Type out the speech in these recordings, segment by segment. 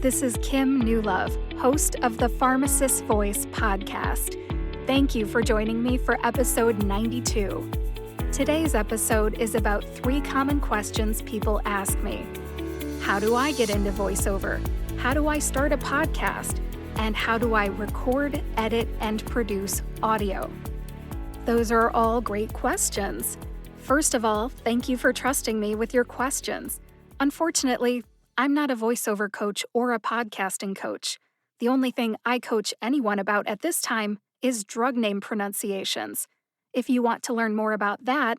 This is Kim Newlove, host of the Pharmacist's Voice podcast. Thank you for joining me for episode 92. Today's episode is about 3 common questions people ask me. How do I get into voiceover? How do I start a podcast? And how do I record, edit, and produce audio? Those are all great questions. First of all, thank you for trusting me with your questions. Unfortunately, I'm not a voiceover coach or a podcasting coach. The only thing I coach anyone about at this time is drug name pronunciations. If you want to learn more about that,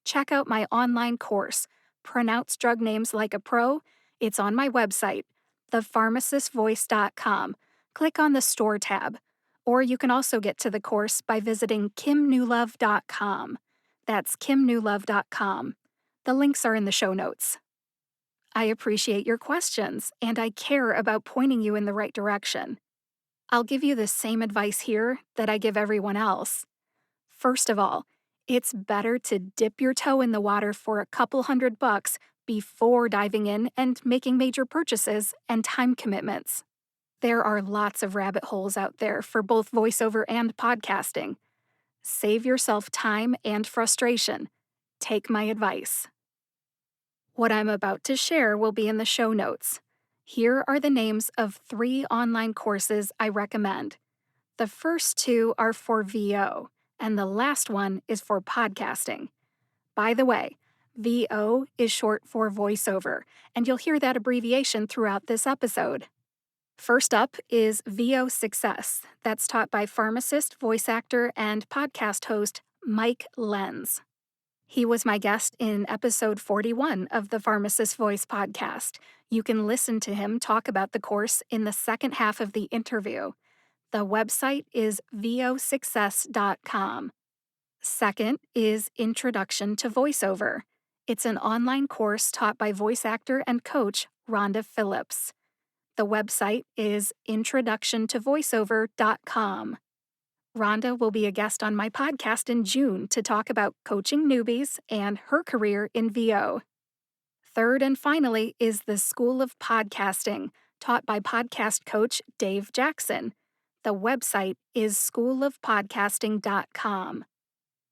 check out my online course, Pronounce Drug Names Like a Pro. It's on my website, thepharmacistvoice.com. Click on the Store tab. Or you can also get to the course by visiting kimnewlove.com. That's kimnewlove.com. The links are in the show notes. I appreciate your questions, and I care about pointing you in the right direction. I'll give you the same advice here that I give everyone else. First of all, it's better to dip your toe in the water for a couple $100 before diving in and making major purchases and time commitments. There are lots of rabbit holes out there for both voiceover and podcasting. Save yourself time and frustration. Take my advice. What I'm about to share will be in the show notes. Here are the names of 3 online courses I recommend. The first 2 are for VO, and the last one is for podcasting. By the way, VO is short for voiceover, and you'll hear that abbreviation throughout this episode. First up is VO Success, that's taught by pharmacist, voice actor, and podcast host Mike Lenz. He was my guest in episode 41 of the Pharmacist's Voice podcast. You can listen to him talk about the course in the second half of the interview. The website is vosuccess.com. Second is Introduction to Voiceover. It's an online course taught by voice actor and coach Rhonda Phillips. The website is introductiontovoiceover.com. Rhonda will be a guest on my podcast in June to talk about coaching newbies and her career in VO. Third and finally is the School of Podcasting, taught by podcast coach Dave Jackson. The website is schoolofpodcasting.com.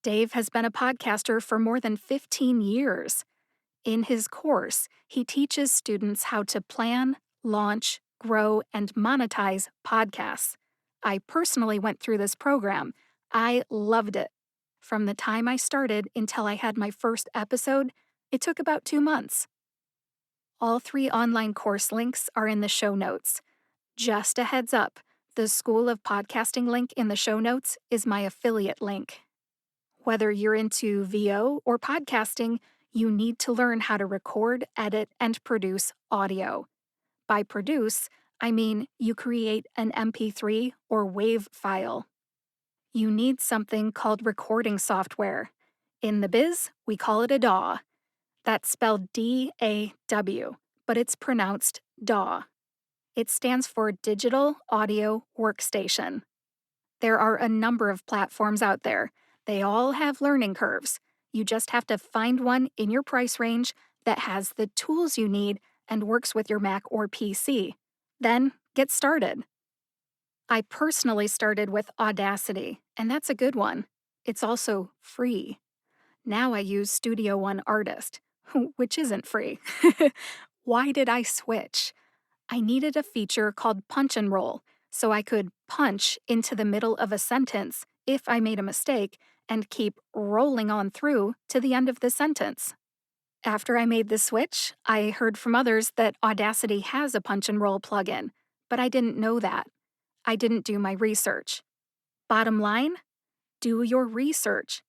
Dave has been a podcaster for more than 15 years. In his course, he teaches students how to plan, launch, grow, and monetize podcasts. I personally went through this program. I loved it. From the time I started until I had my first episode, it took about 2 months. All 3 online course links are in the show notes. Just a heads up, the School of Podcasting link in the show notes is my affiliate link. Whether you're into VO or podcasting, you need to learn how to record, edit, and produce audio. By produce, I mean you create an MP3 or WAV file. You need something called recording software. In the biz, we call it a DAW. That's spelled D-A-W, but it's pronounced DAW. It stands for Digital Audio Workstation. There are a number of platforms out there. They all have learning curves. You just have to find one in your price range that has the tools you need and works with your Mac or PC. Then, get started. I personally started with Audacity, and that's a good one. It's also free. Now I use Studio One Artist, which isn't free. Why did I switch? I needed a feature called Punch and Roll, so I could punch into the middle of a sentence if I made a mistake and keep rolling on through to the end of the sentence. After I made the switch, I heard from others that Audacity has a punch and roll plugin, but I didn't know that. I didn't do my research. Bottom line, do your research.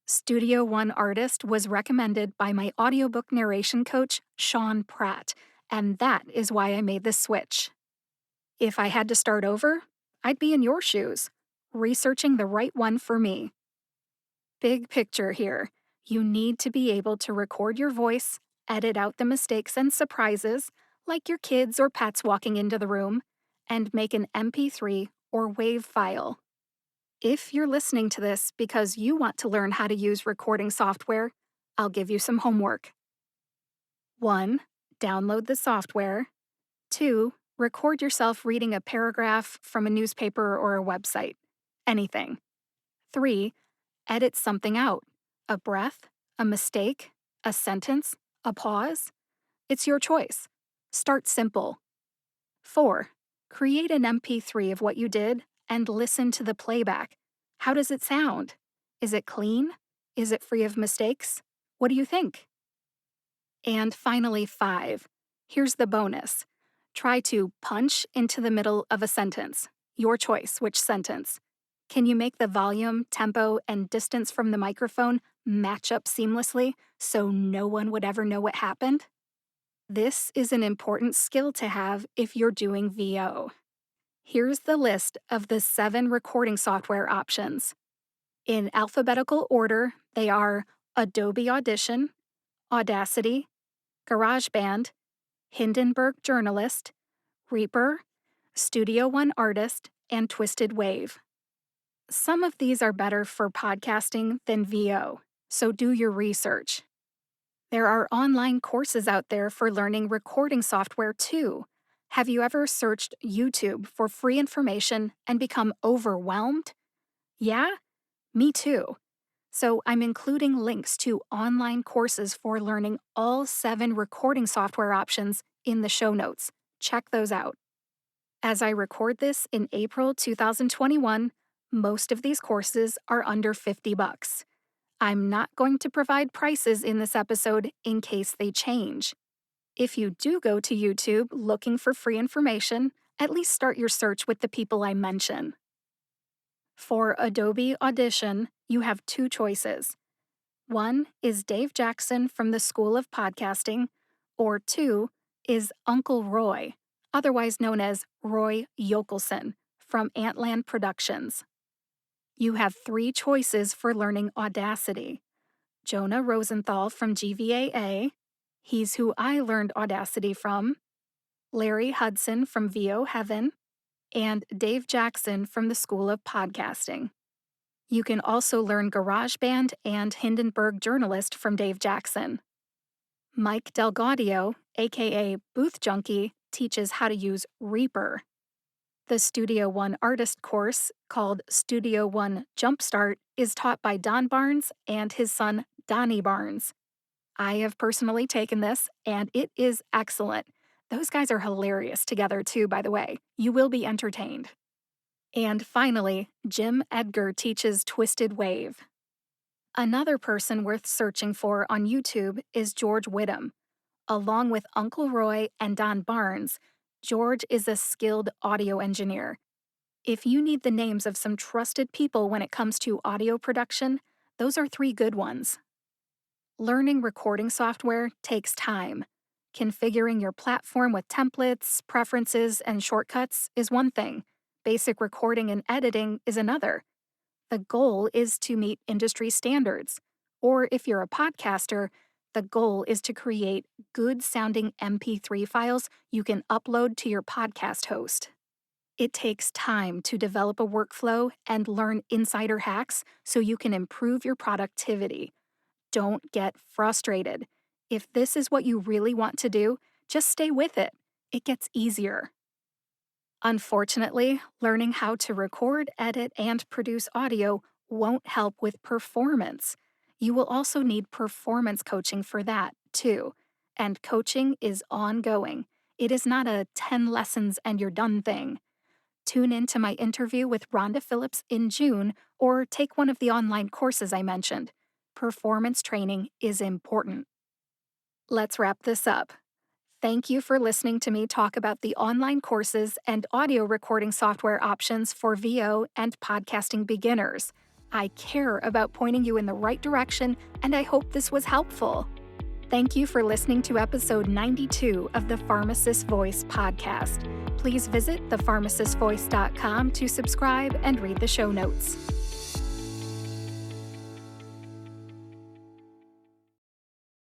Studio One Artist was recommended by my audiobook narration coach, Sean Pratt, and that is why I made the switch. If I had to start over, I'd be in your shoes, researching the right one for me. Big picture here. You need to be able to record your voice, edit out the mistakes and surprises, like your kids or pets walking into the room, and make an MP3 or WAV file. If you're listening to this because you want to learn how to use recording software, I'll give you some homework. 1. Download the software. 2. Record yourself reading a paragraph from a newspaper or a website. Anything. 3. Edit something out. A breath, a mistake, a sentence, a pause. It's your choice. Start simple. 4. Create an MP3 of what you did and listen to the playback. How does it sound? Is it clean? Is it free of mistakes? What do you think? And finally, 5. Here's the bonus. Try to punch into the middle of a sentence. Your choice, which sentence. Can you make the volume, tempo, and distance from the microphone match up seamlessly so no one would ever know what happened? This is an important skill to have if you're doing VO. Here's the list of the 7 recording software options. In alphabetical order, they are Adobe Audition, Audacity, GarageBand, Hindenburg Journalist, Reaper, Studio One Artist, and Twisted Wave. Some of these are better for podcasting than VO, so do your research. There are online courses out there for learning recording software too. Have you ever searched YouTube for free information and become overwhelmed? Yeah? Me too. So I'm including links to online courses for learning all 7 recording software options in the show notes. Check those out. As I record this in April 2021, most of these courses are under $50. I'm not going to provide prices in this episode in case they change. If you do go to YouTube looking for free information, at least start your search with the people I mention. For Adobe Audition, you have 2 choices. 1 is Dave Jackson from the School of Podcasting, or 2 is Uncle Roy, otherwise known as Roy Yokelson, from Antland Productions. You have 3 choices for learning Audacity. Jonah Rosenthal from GVAA, he's who I learned Audacity from, Larry Hudson from VO Heaven, and Dave Jackson from the School of Podcasting. You can also learn GarageBand and Hindenburg Journalist from Dave Jackson. Mike Delgaudio, aka Booth Junkie, teaches how to use Reaper. The Studio One Artist course, called Studio One Jumpstart, is taught by Don Barnes and his son Donnie Barnes. I have personally taken this, and it is excellent. Those guys are hilarious together too, by the way. You will be entertained. And finally, Jim Edgar teaches Twisted Wave. Another person worth searching for on YouTube is George Whittam. Along with Uncle Roy and Don Barnes, George is a skilled audio engineer. If you need the names of some trusted people when it comes to audio production, those are 3 good ones. Learning recording software takes time. Configuring your platform with templates, preferences, and shortcuts is one thing. Basic recording and editing is another. The goal is to meet industry standards. Or if you're a podcaster, the goal is to create good-sounding MP3 files you can upload to your podcast host. It takes time to develop a workflow and learn insider hacks so you can improve your productivity. Don't get frustrated. If this is what you really want to do, just stay with it. It gets easier. Unfortunately, learning how to record, edit, and produce audio won't help with performance. You will also need performance coaching for that, too. And coaching is ongoing. It is not a 10 lessons and you're done thing. Tune in to my interview with Rhonda Phillips in June, or take one of the online courses I mentioned. Performance training is important. Let's wrap this up. Thank you for listening to me talk about the online courses and audio recording software options for VO and podcasting beginners. I care about pointing you in the right direction, and I hope this was helpful. Thank you for listening to episode 92 of the Pharmacist Voice podcast. Please visit thepharmacistvoice.com to subscribe and read the show notes.